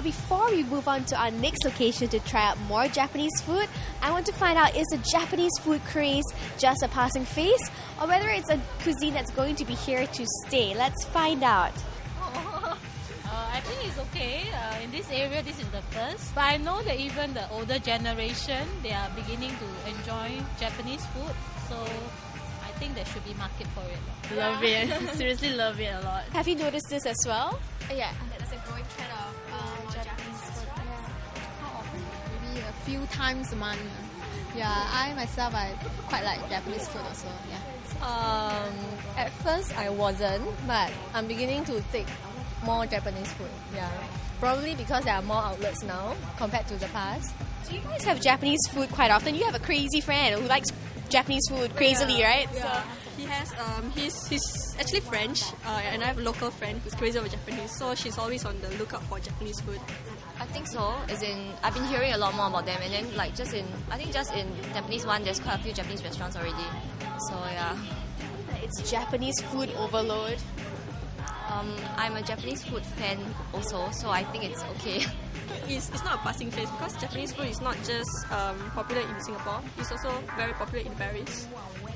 before we move on to our next location to try out more Japanese food, I want to find out, is the Japanese food craze just a passing phase, or whether it's a cuisine that's going to be here to stay? Let's find out. I think it's okay. In this area, this is the first. But I know that even the older generation, they are beginning to enjoy Japanese food. So I think there should be market for it. Love it. Seriously love it a lot. Have you noticed this as well? Yeah. There's a growing trend of Japanese food. How often? Maybe a few times a month. Yeah, I myself, I quite like Japanese food also. Yeah. At first I wasn't, but I'm beginning to take more Japanese food. Yeah, probably because there are more outlets now compared to the past. Do you guys have Japanese food quite often? You have a crazy friend who likes Japanese food crazily, right? Yeah. He has he's actually French, and I have a local friend who's crazy over Japanese, so she's always on the lookout for Japanese food. I think so. As in, I've been hearing a lot more about them, and then like just in Tampines 1, there's quite a few Japanese restaurants already. So yeah. It's Japanese food overload. I'm a Japanese food fan also, so I think it's okay. It's not a passing phase because Japanese food is not just popular in Singapore. It's also very popular in Paris.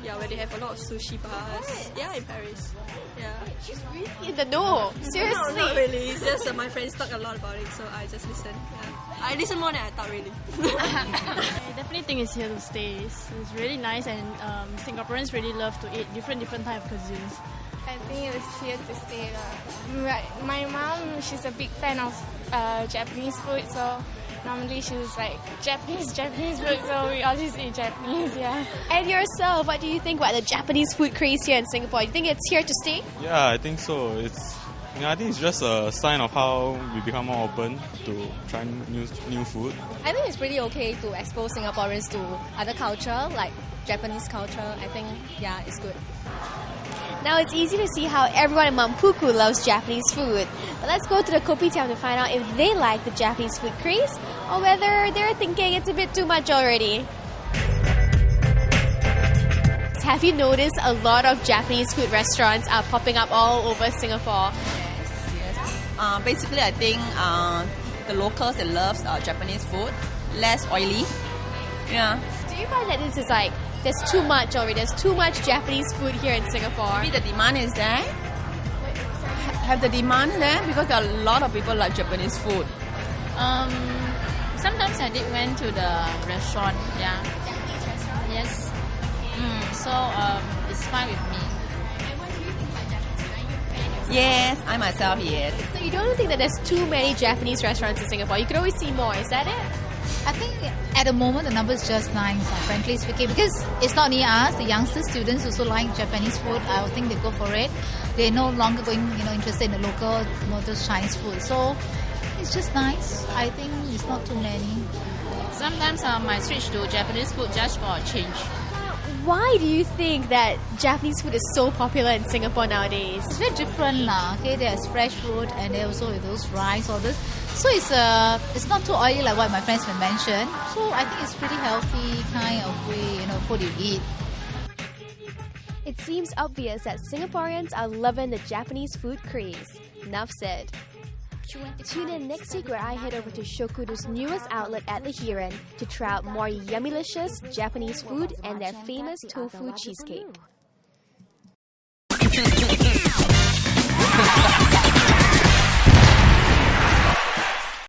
Yeah, where they have a lot of sushi bars. What? Yeah, in Paris. Yeah. She's really in the know. Seriously. No, not really. It's just my friends talk a lot about it, so I just listen. Yeah. I listen more than I thought, really. I definitely think it's here to stay. It's really nice, and Singaporeans really love to eat different type of cuisines. I think it's here to stay. My mom, she's a big fan of Japanese food, so normally she's like Japanese food, so we always eat Japanese, yeah. And yourself, what do you think about the Japanese food craze here in Singapore? Do you think it's here to stay? Yeah, I think so. I think it's just a sign of how we become more open to trying new food. I think it's pretty okay to expose Singaporeans to other culture, like Japanese culture. I think, yeah, it's good. Now it's easy to see how everyone in Mampuku loves Japanese food. But let's go to the kopitiam to find out if they like the Japanese food craze or whether they're thinking it's a bit too much already. Have you noticed a lot of Japanese food restaurants are popping up all over Singapore? Yes. Basically, I think the locals, they love Japanese food, less oily. Yeah. Do you find that this is like, there's too much already, there's too much Japanese food here in Singapore? Maybe the demand is there. Have the demand there because there are a lot of people like Japanese food. Sometimes I did went to the restaurant, yeah. Japanese restaurant? Yes. So it's fine with me. And what do you think about Japanese food? Are you a fan yourself? Yes, I myself, yes. So you don't think that there's too many Japanese restaurants in Singapore? You could always see more, is that it? I think at the moment the number is just nice, frankly speaking, because it's not only us, the youngster students also like Japanese food. I would think they go for it. They're no longer going, interested in the local, just Chinese food. So it's just nice. I think it's not too many. Sometimes I might switch to Japanese food just for a change. Why do you think that Japanese food is so popular in Singapore nowadays? It's very different lah. Okay, there's fresh food and there also those rice, all this. So it's not too oily like what my friends have mentioned. So I think it's pretty healthy kind of way, food you eat. It seems obvious that Singaporeans are loving the Japanese food craze. Enough said. Tune in next week where I head over to Shokudo's newest outlet at the Hiran to try out more yummylicious Japanese food and their famous tofu cheesecake.